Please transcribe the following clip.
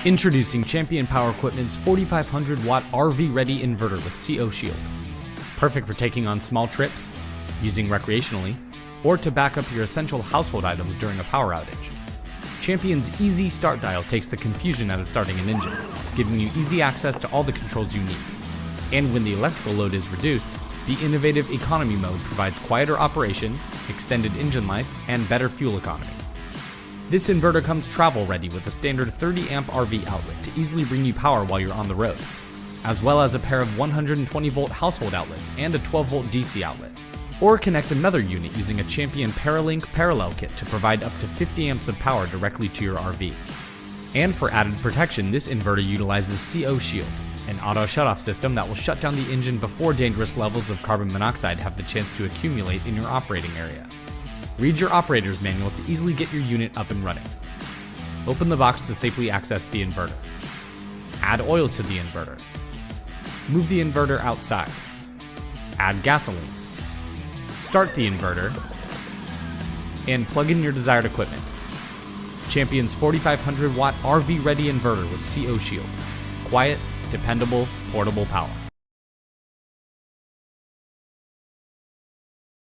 Introducing Champion Power Equipment's 4500 watt RV ready inverter with CO Shield. Perfect for taking on small trips, using recreationally, or to back up your essential household items during a power outage. Champion's easy start dial takes the confusion out of starting an engine, giving you easy access to all the controls you need. And when the electrical load is reduced, the innovative economy mode provides quieter operation, extended engine life, and better fuel economy. This inverter comes travel ready with a standard 30 amp RV outlet to easily bring you power while you're on the road, as well as a pair of 120 volt household outlets and a 12 volt DC outlet. Or connect another unit using a Champion Paralink parallel kit to provide up to 50 amps of power directly to your RV. And for added protection, this inverter utilizes CO Shield, an auto shutoff system that will shut down the engine before dangerous levels of carbon monoxide have the chance to accumulate in your operating area. Read your operator's manual to easily get your unit up and running. Open the box to safely access the inverter. Add oil to the inverter. Move the inverter outside. Add gasoline. Start the inverter. And plug in your desired equipment. Champion's 4500 watt RV ready inverter with CO Shield. Quiet, dependable, portable power.